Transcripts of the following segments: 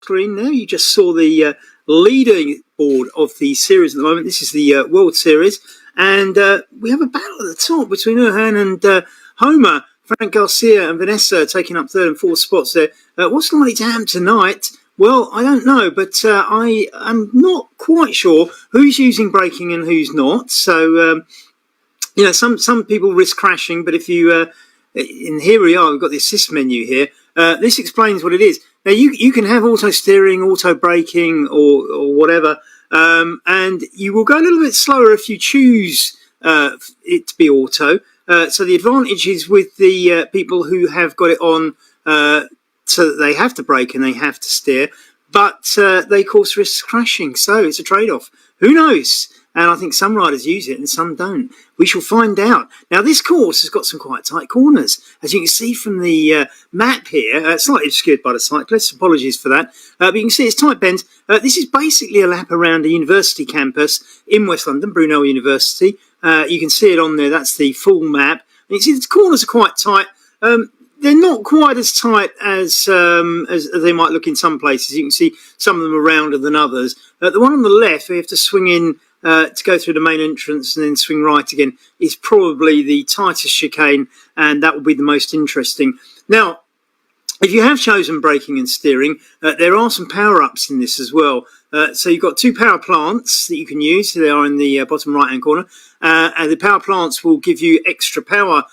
screen now, you just saw the leading board of the series at the moment. This is the World Series, and we have a battle at the top between Erhan and Homer. Frank Garcia and Vanessa taking up third and fourth spots there. What's likely to happen tonight? Well, I don't know, but I am not quite sure who's using braking and who's not. So, you know, some people risk crashing, but if you, and here we are, we've got the assist menu here. This explains what it is. Now, you can have auto steering, auto braking, or whatever, and you will go a little bit slower if you choose it to be auto. So the advantage is with the people who have got it on so that they have to brake and they have to steer, but they of course risk crashing. So it's a trade-off. Who knows? And I think some riders use it and some don't. We shall find out. Now, this course has got some quite tight corners. As you can see from the map here, slightly obscured by the cyclists, apologies for that. But you can see it's tight bends. This is basically a lap around a university campus in West London, Brunel University. You can see it on there. That's the full map. And you can see the corners are quite tight. They're not quite as tight as they might look in some places. You can see some of them are rounder than others. The one on the left, we have to swing in to go through the main entrance and then swing right again, is probably the tightest chicane, and that will be the most interesting. Now, if you have chosen braking and steering, there are some power-ups in this as well. So you've got two power plants that you can use. They are in the bottom right-hand corner. And the power plants will give you extra power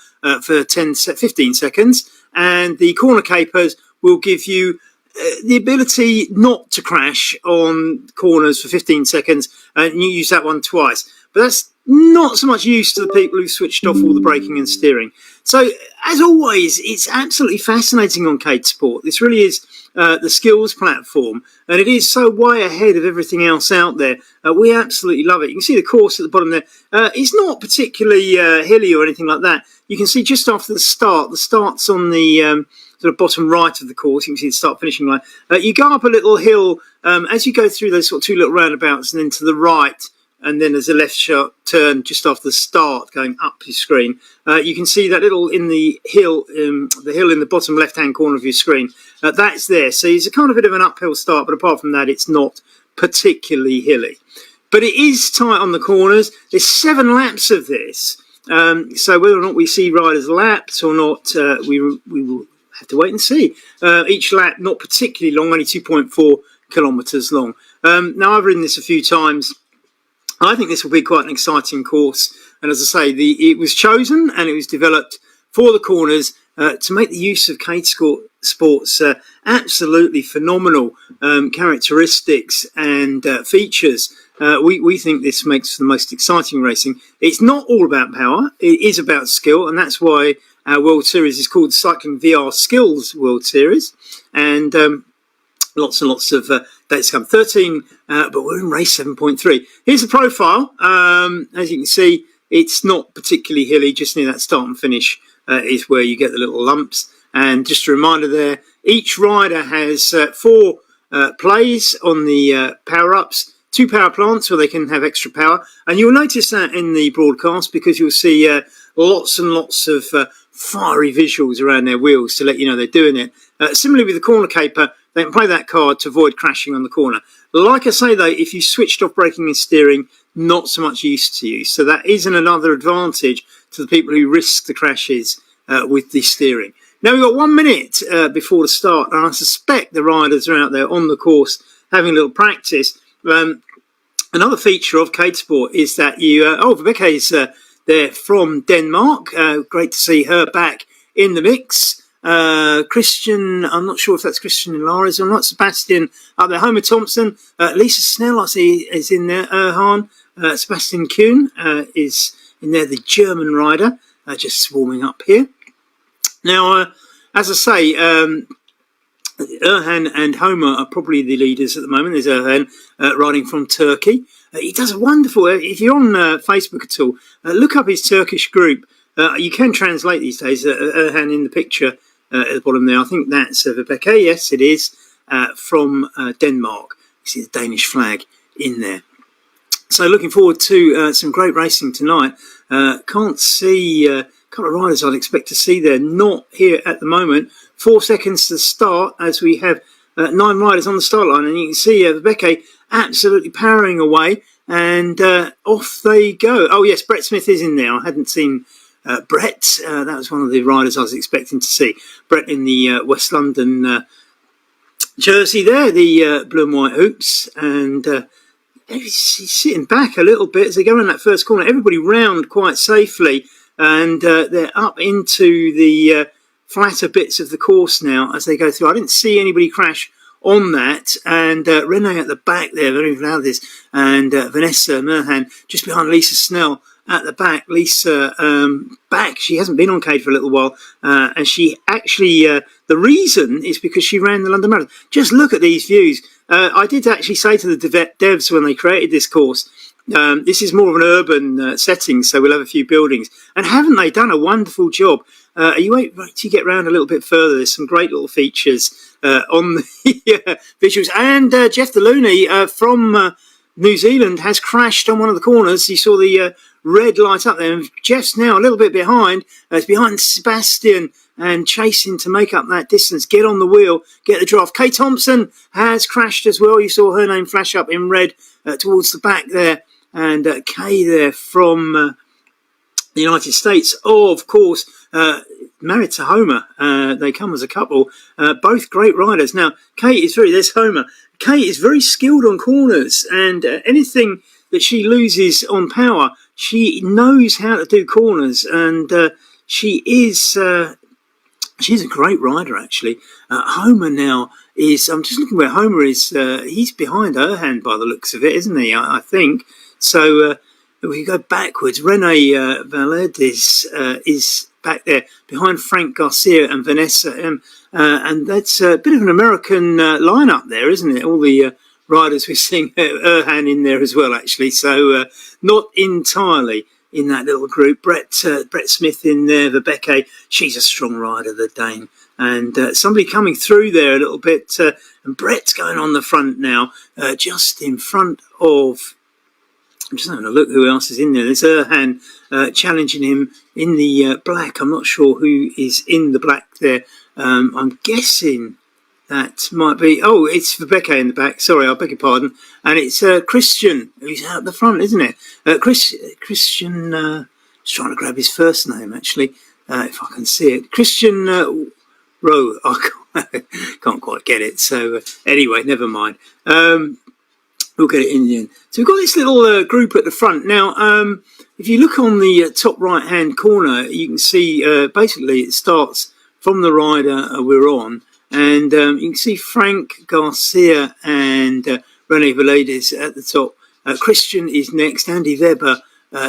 for 15 seconds. And the corner capers will give you the ability not to crash on corners for 15 seconds. And you use that one twice. But that's not so much use to the people who've switched off all the braking and steering. So, as always, it's absolutely fascinating on CADEsport. This really is the skills platform, and it is so way ahead of everything else out there. We absolutely love it. You can see the course at the bottom there. It's not particularly hilly or anything like that. You can see just after the start's on the sort of bottom right of the course. You can see the start-finishing line. You go up a little hill as you go through those sort of two little roundabouts, and then to the right, and then there's a left sharp turn just after the start going up your screen. You can see that little in the hill in the bottom left-hand corner of your screen. That's there. So it's a kind of bit of an uphill start, but apart from that, it's not particularly hilly. But it is tight on the corners. There's 7 laps of this. So whether or not we see riders lapped or not, we will have to wait and see. Each lap not particularly long, only 2.4 kilometres long. Now, I've ridden this a few times. I think this will be quite an exciting course, and as I say, it was chosen and it was developed for the corners to make the use of CADEsport's absolutely phenomenal characteristics and features. We think this makes for the most exciting racing. It's not all about power, it is about skill, and that's why our World Series is called Cycling VR Skills World Series, and lots and lots of dates come. 13, but we're in race 7.3. Here's the profile. As you can see, it's not particularly hilly. Just near that start and finish is where you get the little lumps. And just a reminder there, each rider has 4 plays on the power-ups, 2 power plants where they can have extra power. And you'll notice that in the broadcast because you'll see lots and lots of fiery visuals around their wheels to let you know they're doing it. Similarly with the corner caper, they can play that card to avoid crashing on the corner. Like I say though, if you switched off braking and steering, not so much use to you. So that isn't another advantage to the people who risk the crashes with the steering. Now we've got 1 minute before the start, and I suspect the riders are out there on the course having a little practice. Another feature of CADEsport is that you... Rebecca is there from Denmark. Great to see her back in the mix. Christian, I'm not sure if that's Christian and Lara's or not. Sebastian up there. Homer Thompson. Lisa Snell, I see, is in there. Erhan. Sebastian Kuhn is in there, the German rider, just swarming up here. Now, as I say, Erhan and Homer are probably the leaders at the moment. There's Erhan riding from Turkey. He does a wonderful... if you're on Facebook at all, look up his Turkish group. You can translate these days. Erhan in the picture at the bottom there. I think that's Rebecca. Yes, it is from Denmark. You see the Danish flag in there. So looking forward to some great racing tonight. Can't see a couple of riders I'd expect to see there. Not here at the moment. 4 seconds to start as we have 9 riders on the start line, and you can see Vibeke absolutely powering away, and off they go. Oh yes, Brett Smith is in there. I hadn't seen Brett. That was one of the riders I was expecting to see. Brett in the West London jersey there, the blue and white hoops, and he's sitting back a little bit as they go around that first corner. Everybody round quite safely, and they're up into the flatter bits of the course now as they go through. I didn't see anybody crash on that, and Renee at the back there, very loud, and Vanessa Merhan just behind Lisa Snell at the back. Lisa back, she hasn't been on Cade for a little while, and she actually, the reason is because she ran the London Marathon. Just look at these views. I did actually say to the devs when they created this course, this is more of an urban setting, so we'll have a few buildings. And haven't they done a wonderful job? Are you wait to get round a little bit further? There's some great little features on the visuals. And Jeff Delooney from New Zealand has crashed on one of the corners. You saw the red light up there. And Jeff's now a little bit behind. It's behind Sebastian and chasing to make up that distance. Get on the wheel, get the draft. Kay Thompson has crashed as well. You saw her name flash up in red towards the back there. And Kay there from the United States, of course, married to Homer. They come as a couple, both great riders. Now, there's Homer. Kay is very skilled on corners, and anything that she loses on power, she knows how to do corners, and she's a great rider, actually. Homer now I'm just looking where Homer is. He's behind Erhan by the looks of it, isn't he? I think. So we go backwards. Renee Valedis is back there behind Frank Garcia and Vanessa, and that's a bit of an American lineup there, isn't it? All the riders we're seeing, Erhan in there as well, actually. So not entirely in that little group. Brett Smith in there, Vibeke, she's a strong rider, the Dane. And somebody coming through there a little bit, and Brett's going on the front now, just in front of, I'm just having a look who else is in there. There's Erhan challenging him in the black. I'm not sure who is in the black there. I'm guessing that might be, it's Vibeke in the back. Sorry, I beg your pardon. And it's Christian who's out the front, isn't it? Christian, just trying to grab his first name, actually, if I can see it. Christian Rowe. I can't quite get it. So anyway, never mind. We'll get it in the end. So we've got this little group at the front. Now, if you look on the top right-hand corner, you can see basically it starts from the rider we're on. And you can see Frank Garcia and Renee Valedis at the top. Christian is next. Andy Weber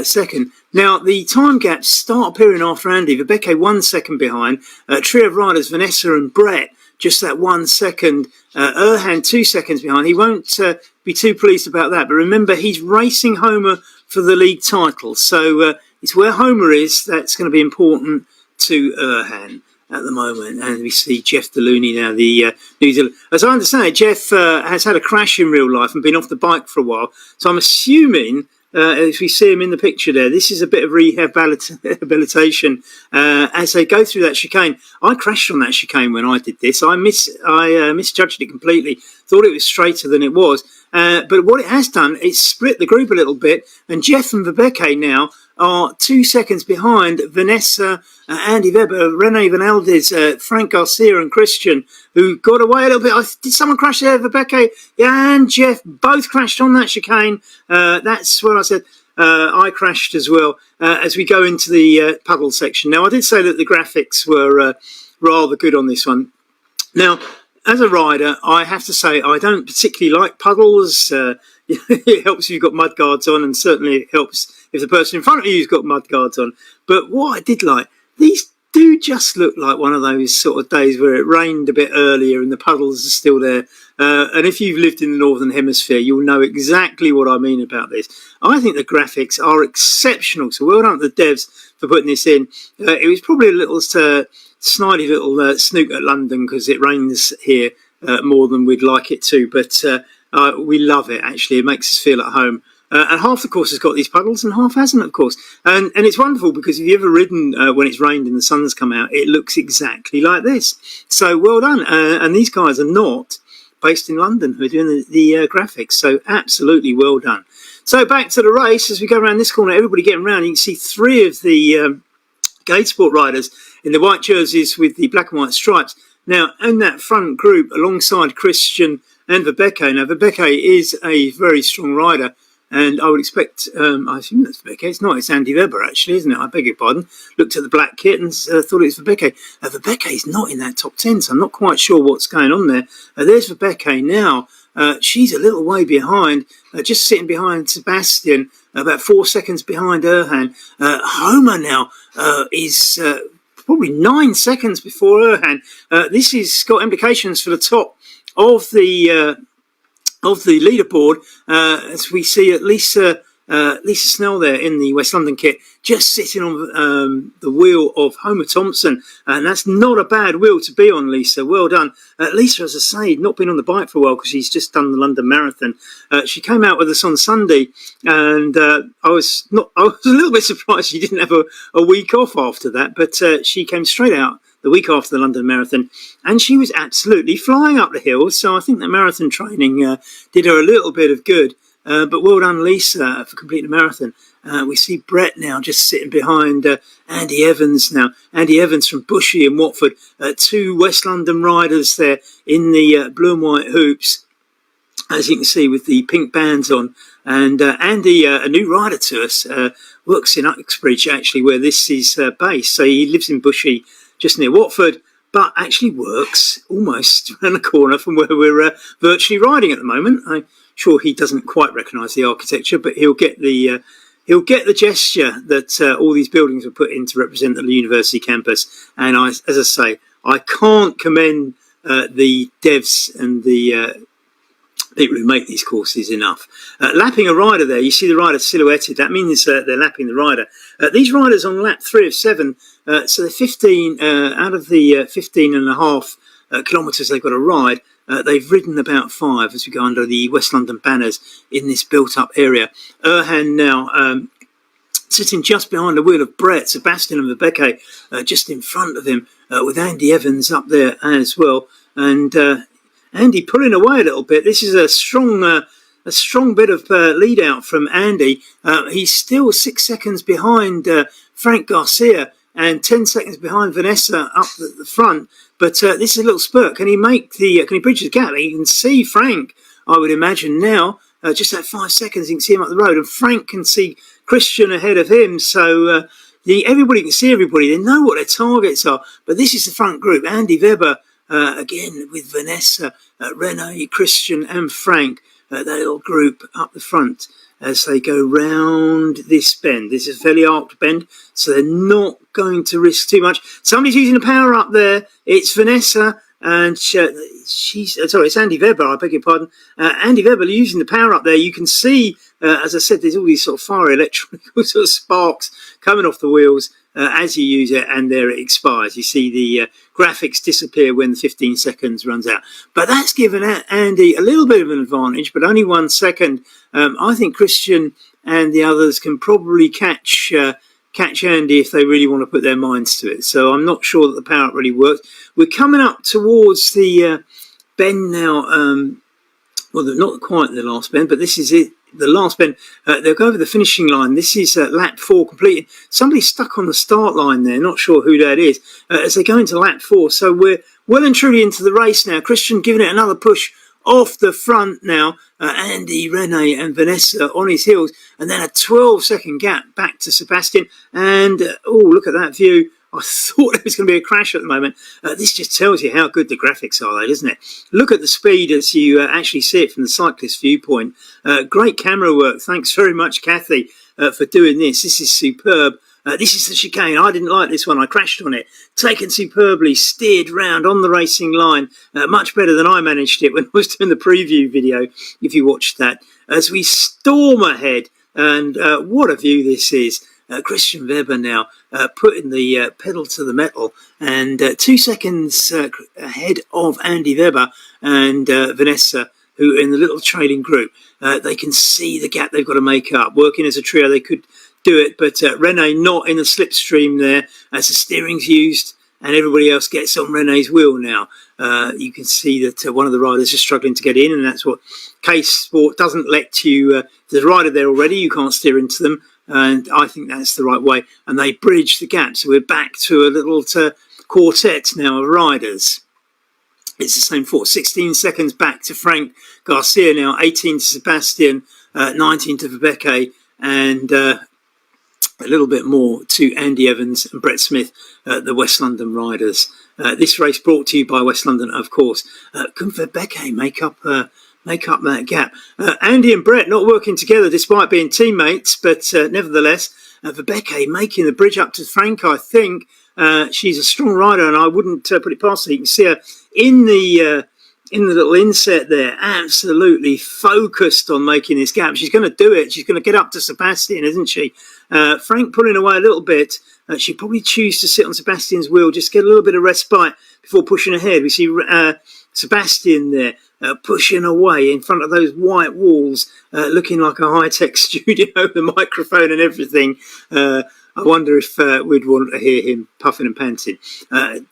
second. Now, the time gaps start appearing after Andy. Vibeke 1 second behind. Trio of riders, Vanessa and Brett, just that 1 second. Erhan 2 seconds behind. He won't be too pleased about that. But remember, he's racing Homer for the league title. So it's where Homer is that's going to be important to Erhan at the moment. And we see Jeff Delooney now, the New Zealand. As I understand it, Jeff has had a crash in real life and been off the bike for a while. So I'm assuming, as we see him in the picture there, this is a bit of rehabilitation as they go through that chicane. I crashed on that chicane when I did this. I misjudged it completely. Thought it was straighter than it was. But what it has done, it's split the group a little bit. And Jeff and Vibeke now are 2 seconds behind Vanessa, Andy Weber, Renee Vanaldez, Frank Garcia and Christian, who got away a little bit. Did someone crash there, Vibeke? Yeah, and Jeff both crashed on that chicane. That's where I said I crashed as well as we go into the puddle section. Now, I did say that the graphics were rather good on this one. Now, as a rider, I have to say I don't particularly like puddles. It helps if you've got mud guards on, and certainly it helps if the person in front of you's got mud guards on. But what I did like, these do just look like one of those sort of days where it rained a bit earlier and the puddles are still there. And if you've lived in the Northern Hemisphere, you'll know exactly what I mean about this. I think the graphics are exceptional. So well done to the devs for putting this in. It was probably a little snidey little snook at London because it rains here more than we'd like it to. But we love it, actually. It makes us feel at home. And half the course has got these puddles and half hasn't, of course. And it's wonderful because if you've ever ridden when it's rained and the sun's come out, it looks exactly like this. So well done. And these guys are not based in London who are doing the graphics. So absolutely well done. So back to the race. As we go around this corner, everybody getting around. You can see three of the CADEsport riders in the white jerseys with the black and white stripes. Now, in that front group, alongside Christian and Vibeke. Now, Vibeke is a very strong rider, and I would expect, I assume that's Vibeke. It's not, it's Andy Weber, actually, isn't it? I beg your pardon. Looked at the black kit and thought it was Vibeke. Vibeke is not in that top 10, so I'm not quite sure what's going on there. There's Vibeke now. She's a little way behind, just sitting behind Sebastian, about 4 seconds behind Erhan. Homer now is probably 9 seconds before Erhan. This has got implications for the top of the leaderboard, as we see at Lisa Snell there in the West London kit, just sitting on the wheel of Homer Thompson, and that's not a bad wheel to be on, Lisa. Well done. Lisa, as I say, not been on the bike for a while because she's just done the London Marathon. She came out with us on Sunday, and I was a little bit surprised she didn't have a week off after that, but she came straight out the week after the London Marathon, and she was absolutely flying up the hills. So I think the marathon training did her a little bit of good. But well done, Lisa, for completing the marathon. We see Brett now just sitting behind Andy Evans now. Andy Evans from Bushy in Watford. Two West London riders there in the blue and white hoops, as you can see, with the pink bands on. And Andy, a new rider to us, works in Uxbridge, actually, where this is based. So he lives in Bushy, just near Watford, but actually works almost around the corner from where we're virtually riding at the moment. I'm sure he doesn't quite recognise the architecture, but he'll get the gesture that all these buildings were put in to represent the university campus. And as I say, I can't commend the devs and the people who make these courses enough. Lapping a rider there, you see the rider silhouetted. That means they're lapping the rider. These riders on lap 3 of 7, so they're 15 out of the 15 and a half kilometres they've got to ride. They've ridden about 5 as we go under the West London banners in this built-up area. Erhan now sitting just behind the wheel of Brett, Sebastian and Vibeke just in front of him, with Andy Evans up there as well. And Andy pulling away a little bit. This is a strong bit of lead out from Andy. He's still 6 seconds behind Frank Garcia and 10 seconds behind Vanessa up at the front. But this is a little spurt. Can he bridge the gap? You can see Frank, I would imagine now, just that 5 seconds, you can see him up the road. And Frank can see Christian ahead of him. So everybody can see everybody. They know what their targets are. But this is the front group. Andy Weber, again, with Vanessa, Rene, Christian and Frank, that little group up the front as they go round this bend. This is a fairly arced bend, so they're not going to risk too much. Somebody's using the power up there. It's Vanessa, and it's Andy Weber, I beg your pardon. Andy Weber using the power up there. You can see, as I said, there's all these sort of fiery electrical sort of sparks coming off the wheels as you use it, and there it expires. You see the graphics disappear when the 15 seconds runs out. But that's given Andy a little bit of an advantage, but only 1 second. I think Christian and the others can probably catch Andy if they really want to put their minds to it. So I'm not sure that the power-up really works. We're coming up towards the bend now. Well, not quite the last bend, but this is it. The last bend, they'll go over the finishing line. This is lap 4 completed. Somebody stuck on the start line there, not sure who that is, as they go into lap 4. So we're well and truly into the race now. Christian giving it another push off the front now. Andy, Rene and Vanessa on his heels. And then a 12-second gap back to Sebastian. And, look at that view. I thought there was going to be a crash at the moment. This just tells you how good the graphics are, though, doesn't it? Look at the speed as you actually see it from the cyclist viewpoint. Great camera work. Thanks very much, Kathy, for doing this. This is superb. This is the chicane. I didn't like this one. I crashed on it. Taken superbly, steered round on the racing line. Much better than I managed it when I was doing the preview video, if you watched that. As we storm ahead, and what a view this is. Christian Weber now putting the pedal to the metal, and 2 seconds ahead of Andy Weber and Vanessa, who in the little trailing group. They can see the gap they've got to make up. Working as a trio, they could do it, but Rene not in the slipstream there as the steering's used and everybody else gets on Rene's wheel now. You can see that one of the riders is struggling to get in, and that's what CADEsport doesn't let you. There's a rider there already, you can't steer into them, and I think that's the right way. And they bridge the gap, so we're back to a little quartet now of riders. It's the same for 16 seconds back to Frank Garcia now, 18 to Sebastian, 19 to Vibeke, and a little bit more to Andy Evans and Brett Smith, the West London riders. This race brought to you by West London, of course. Can Vibeke make up that gap? Andy and Brett not working together despite being teammates, but nevertheless, Vibeke making the bridge up to Frank, I think. She's a strong rider, and I wouldn't put it past her. You can see her in the little inset there, absolutely focused on making this gap. She's going to do it. She's going to get up to Sebastian, isn't she? Frank pulling away a little bit. She'd probably choose to sit on Sebastian's wheel, just get a little bit of respite before pushing ahead. We see Sebastian there pushing away in front of those white walls, looking like a high-tech studio with the microphone and everything. I wonder if we'd want to hear him puffing and panting.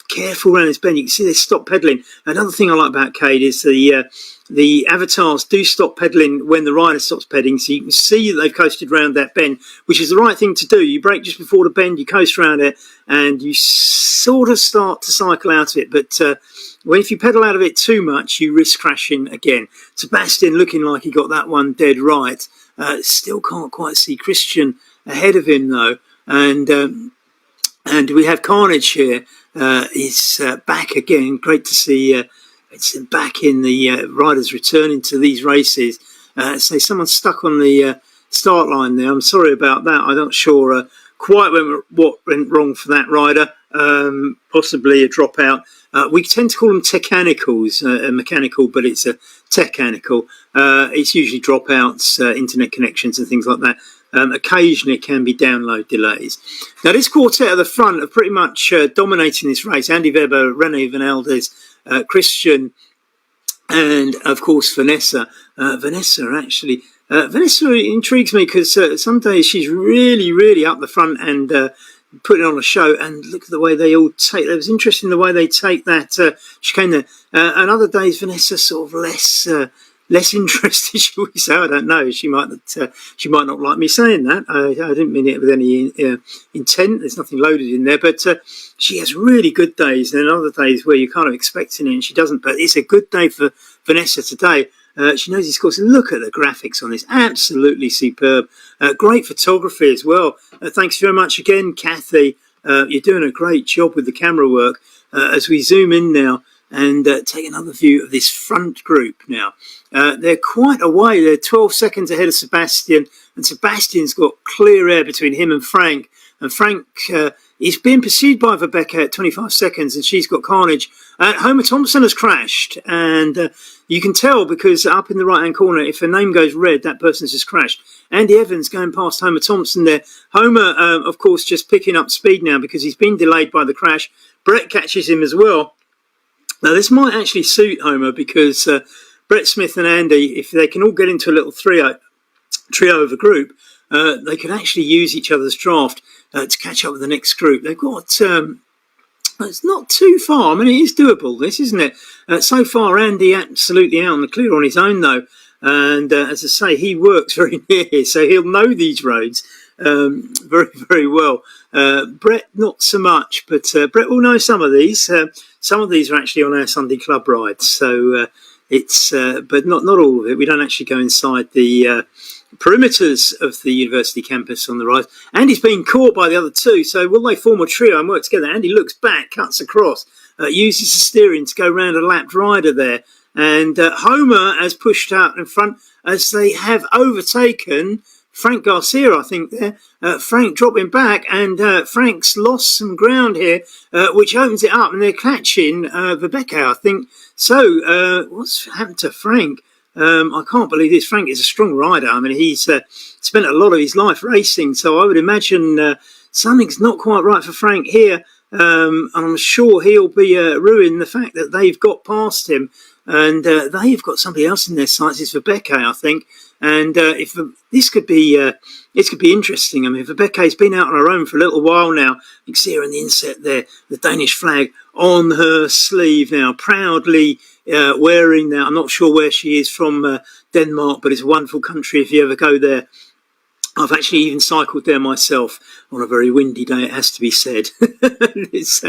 Careful around this bend. You can see they stop pedalling. Another thing I like about Cade is the avatars do stop pedalling when the rider stops pedalling, so you can see that they've coasted around that bend, which is the right thing to do. You brake just before the bend, you coast around it, and you sort of start to cycle out of it. But if you pedal out of it too much, you risk crashing again. Sebastian looking like he got that one dead right. Still can't quite see Christian ahead of him though. And we have Carnage here. He's back again. Great to see it's back in the riders returning to these races. So someone's stuck on the start line there. I'm sorry about that. I'm not sure quite what went wrong for that rider. Possibly a dropout. We tend to call them techanicals, mechanical, but it's a techanical. It's usually dropouts, internet connections and things like that. Occasionally it can be download delays. Now this quartet at the front are pretty much dominating this race. Andy Weber, Rene Van Elders, Christian, and of course Vanessa. Vanessa intrigues me because some days she's really up the front and putting on a show, and look at the way they all take. It was interesting the way they take that chicane there. And other days Vanessa sort of less interested, shall we say? I don't know. She might not like me saying that. I didn't mean it with any intent. There's nothing loaded in there. But she has really good days, and then other days where you're kind of expecting it and she doesn't. But it's a good day for Vanessa today. She knows these courses. Look at the graphics on this. Absolutely superb. Great photography as well. Thanks very much again, Kathy. You're doing a great job with the camera work. As we zoom in now and take another view of this front group now. They're quite away. They're 12 seconds ahead of Sebastian, and Sebastian's got clear air between him and Frank. And Frank is being pursued by Vibeke at 25 seconds, and she's got Carnage. Homer Thompson has crashed, and you can tell because up in the right-hand corner, if a name goes red, that person's just crashed. Andy Evans going past Homer Thompson there. Homer, of course, just picking up speed now because he's been delayed by the crash. Brett catches him as well. Now, this might actually suit Homer because Brett Smith and Andy, if they can all get into a little trio of a group, they can actually use each other's draft to catch up with the next group. They've got, it's not too far. I mean, it is doable, this, isn't it? So far, Andy absolutely out on the clear on his own, though. And as I say, he works very near here, so he'll know these roads very well. Brett, not so much, but Brett will know some of these. Some of these are actually on our Sunday club rides, so it's but not all of it. We don't actually go inside the perimeters of the university campus on the ride. Andy's been caught by the other two, so will they form a trio and work together? Andy looks back, cuts across, uses the steering to go round a lapped rider there, and Homer has pushed out in front as they have overtaken Frank Garcia, I think, there. Frank dropping back, and Frank's lost some ground here, which opens it up, and they're catching Vibeke, I think. So, what's happened to Frank? I can't believe this. Frank is a strong rider. I mean, he's spent a lot of his life racing, so I would imagine something's not quite right for Frank here. And I'm sure he'll be ruined the fact that they've got past him, and they've got somebody else in their sights. It's Vibeke, I think. And if this could be interesting. I mean, Vibeke been out on her own for a little while now. You can see her in the inset there, the Danish flag on her sleeve now, proudly wearing that. I'm not sure where she is from, Denmark, but it's a wonderful country if you ever go there. I've actually even cycled there myself on a very windy day, it has to be said. It's,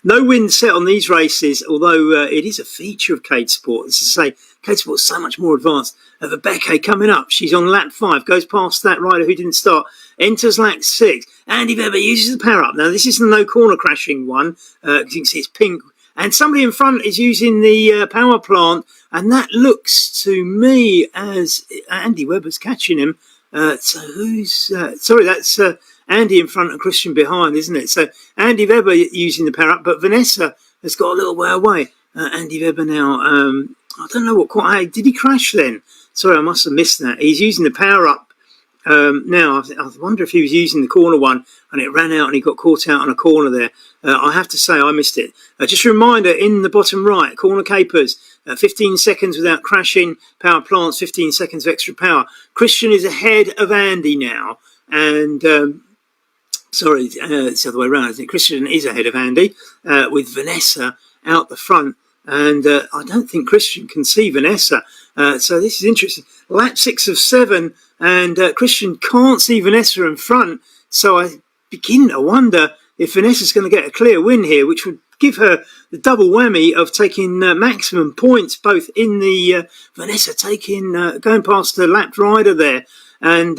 no wind set on these races, although it is a feature of CADEsport. As I say, CADEsport's so much more advanced. Vibeke coming up. She's on lap 5, goes past that rider who didn't start, enters lap 6. Andy Weber uses the power up. Now, this is the no corner crashing one, because you can see it's pink. And somebody in front is using the power plant, and that looks to me as Andy Weber's catching him. So who's sorry, that's Andy in front and Christian behind, isn't it? So Andy Weber using the power up, but Vanessa has got a little way away. Andy Weber now, I don't know what quite, did he crash then? Sorry, I must have missed that. He's using the power up now. I wonder if he was using the corner one and it ran out and he got caught out on a corner there. I have to say I missed it. Just a reminder, in the bottom right, corner capers, 15 seconds without crashing, power plants, 15 seconds of extra power. Christian is ahead of Andy now, and sorry, it's the other way around, isn't it? Christian is ahead of Andy, with Vanessa out the front, and I don't think Christian can see Vanessa, so this is interesting. Lap 6 of 7, and Christian can't see Vanessa in front, so I begin to wonder if Vanessa's going to get a clear win here, which would give her the double whammy of taking maximum points, both in the Vanessa taking going past the lapped rider there, and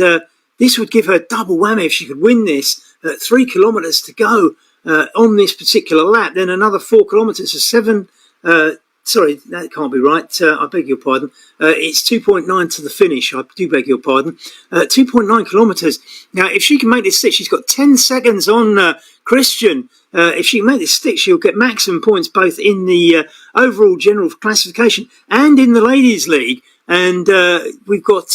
this would give her double whammy if she could win this. 3 kilometres to go on this particular lap, then another 4 kilometres, so 7. Sorry, that can't be right. I beg your pardon. It's 2.9 to the finish. I do beg your pardon. 2.9 kilometres. Now, if she can make this stick, she's got 10 seconds on Christian. If she can make this stick, she'll get maximum points both in the overall general classification and in the Ladies' League. And we've got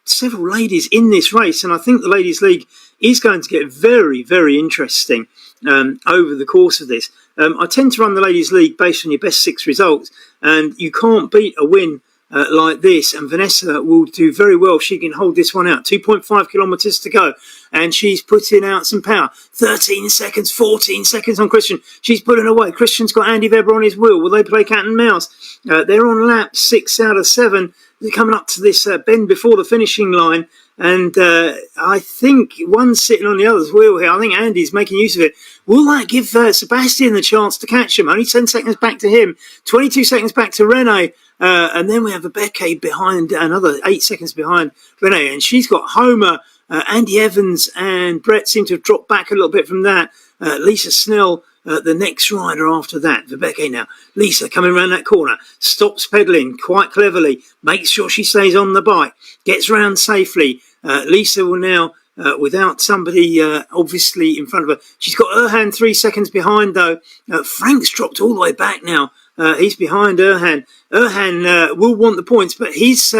several ladies in this race, and I think the Ladies' League is going to get very, very interesting over the course of this. I tend to run the Ladies' League based on your best 6 results, and you can't beat a win like this, and Vanessa will do very well if she can hold this one out. 2.5 kilometres to go, and she's putting out some power. 13 seconds, 14 seconds on Christian. She's pulling away. Christian's got Andy Weber on his wheel. Will they play cat and mouse? They're on lap 6 out of 7. They're coming up to this bend before the finishing line, and I think one's sitting on the other's wheel here. I think Andy's making use of it. Will that give Sebastian the chance to catch him? Only 10 seconds back to him, 22 seconds back to Rene, and then we have Vibeke behind, another 8 seconds behind Rene, and she's got Homer, Andy Evans and Brett seem to have dropped back a little bit from that. Lisa Snell, the next rider after that. Vibeke now. Lisa coming around that corner, stops pedalling quite cleverly, makes sure she stays on the bike, gets round safely. Lisa will now, without somebody obviously in front of her, she's got Erhan 3 seconds behind though. Frank's dropped all the way back now. He's behind Erhan. Erhan will want the points, but he's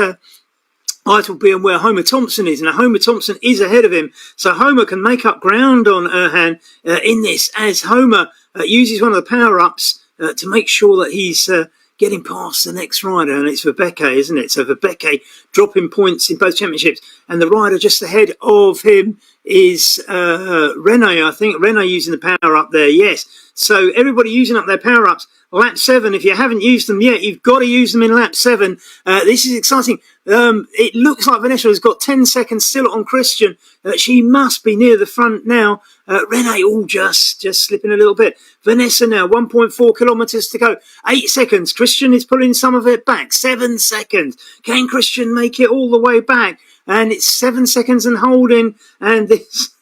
eyes will be on where Homer Thompson is, and Homer Thompson is ahead of him, so Homer can make up ground on Erhan in this, as Homer uses one of the power-ups to make sure that he's getting past the next rider, and it's Vibeke, isn't it? So Vibeke dropping points in both championships, and the rider just ahead of him is Rene, I think. Rene using the power-up there, yes. So everybody using up their power-ups. Lap 7, if you haven't used them yet, you've got to use them in lap 7. This is exciting. It looks like Vanessa has got 10 seconds still on Christian. She must be near the front now. Rene, just slipping a little bit. Vanessa now, 1.4 kilometres to go. 8 seconds. Christian is pulling some of it back. 7 seconds. Can Christian make it all the way back? And it's 7 seconds and holding. And this...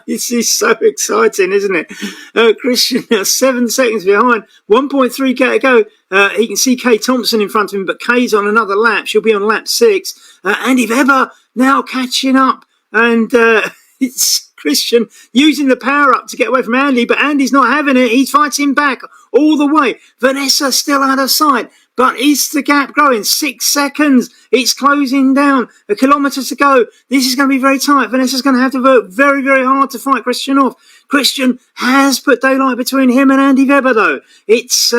This is so exciting, isn't it? Christian now 7 seconds behind, 1.3k to go. He can see Kay Thompson in front of him, but Kay's on another lap. She'll be on lap 6. Andy Weber now catching up, and it's Christian using the power up to get away from Andy, but Andy's not having it. He's fighting back all the way. Vanessa still out of sight. But is the gap growing? 6 seconds. It's closing down. 1 kilometre to go. This is going to be very tight. Vanessa's going to have to work very, very hard to fight Christian off. Christian has put daylight between him and Andy Weber, though. It's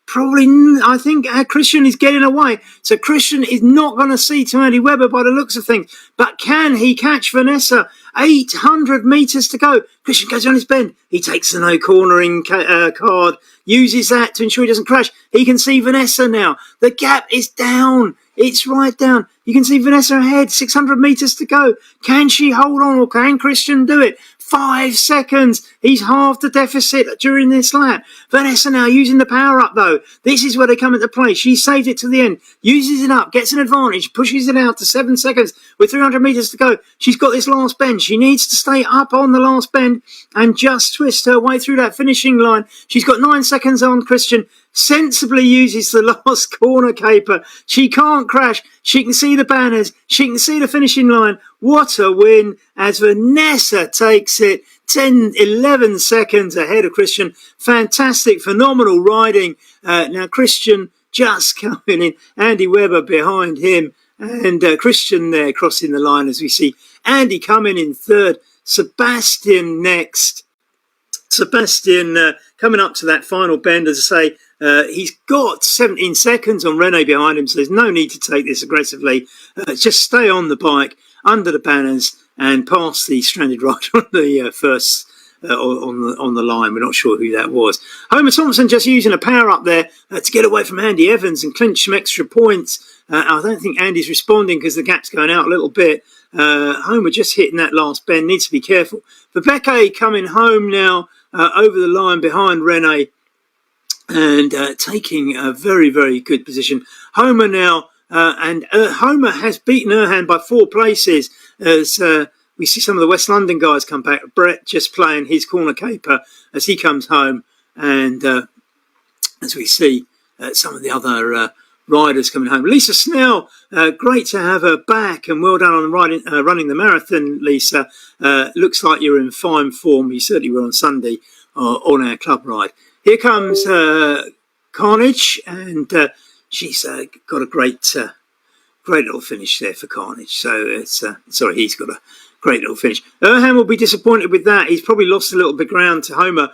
probably, I think Christian is getting away. So Christian is not going to see to Andy Webber by the looks of things. But can he catch Vanessa? 800 metres to go. Christian goes on his bend. He takes the no cornering card, uses that to ensure he doesn't crash. He can see Vanessa now. The gap is down. It's right down. You can see Vanessa ahead. 600 metres to go. Can she hold on, or can Christian do it? 5 seconds. He's halved the deficit during this lap. Vanessa now using the power up though. This is where they come into play. She saves it to the end, uses it up, gets an advantage, pushes it out to 7 seconds with 300 metres to go. She's got this last bend. She needs to stay up on the last bend and just twist her way through that finishing line. She's got 9 seconds on Christian. Sensibly uses the last corner caper. She can't crash. She can see the banners. She can see the finishing line. What a win as Vanessa takes it 10, 11 seconds ahead of Christian. Fantastic, phenomenal riding. Now Christian just coming in. Andy Webber behind him. And Christian there crossing the line as we see Andy coming in third. Sebastian next. Sebastian coming up to that final bend, as I say. He's got 17 seconds on Rene behind him, so there's no need to take this aggressively. Just stay on the bike, under the banners, and pass the stranded rider on the first on the line. We're not sure who that was. Homer Thompson just using a power up there to get away from Andy Evans and clinch some extra points. I don't think Andy's responding because the gap's going out a little bit. Homer just hitting that last bend, needs to be careful. Vibeke coming home now over the line behind Rene. And taking a very, very good position. Homer now, and Homer has beaten Erhan by 4 places as we see some of the West London guys come back. Brett just playing his corner caper as he comes home. And as we see some of the other riders coming home. Lisa Snell, great to have her back, and well done on running the marathon, Lisa. Looks like you're in fine form. You certainly were on Sunday on our club ride. Here comes Carnage, and she's got a great little finish there for Carnage. So it's he's got a great little finish. Erhan will be disappointed with that. He's probably lost a little bit of ground to Homer.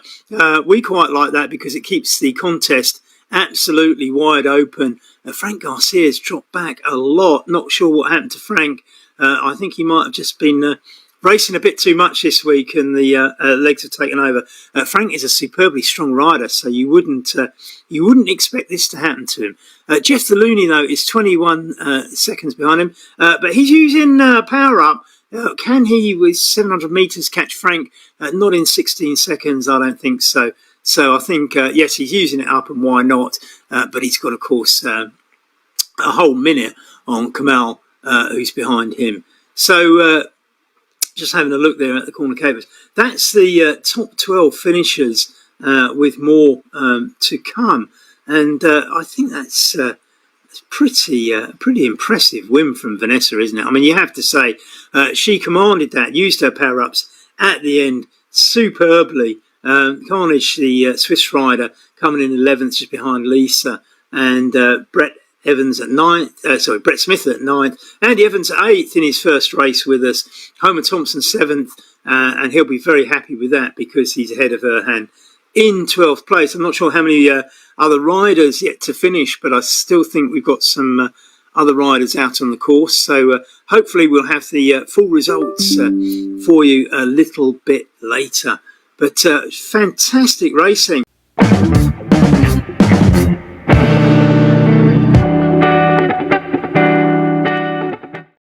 We quite like that because it keeps the contest absolutely wide open. Frank Garcia's dropped back a lot. Not sure what happened to Frank. I think he might have just been racing a bit too much this week, and the legs have taken over. Frank is a superbly strong rider, so you wouldn't expect this to happen to him. Jeff the Looney though is 21 seconds behind him, but he's using power up. Can he, with 700 metres, catch Frank? Not in 16 seconds, I don't think so. So I think yes, he's using it up, and why not? But he's got, of course, a whole minute on Kamal, who's behind him. So. Just having a look there at the corner capers. That's the top 12 finishers with more to come. And I think that's pretty impressive win from Vanessa, isn't it? I mean, you have to say she commanded that, used her power-ups at the end superbly. Carnage, the Swiss rider, coming in 11th just behind Lisa. And Brett Evans at 9th, Brett Smith at 9th, Andy Evans at 8th in his first race with us, Homer Thompson 7th, and he'll be very happy with that because he's ahead of Erhan in 12th place. I'm not sure how many other riders yet to finish, but I still think we've got some other riders out on the course, so hopefully we'll have the full results for you a little bit later. But fantastic racing.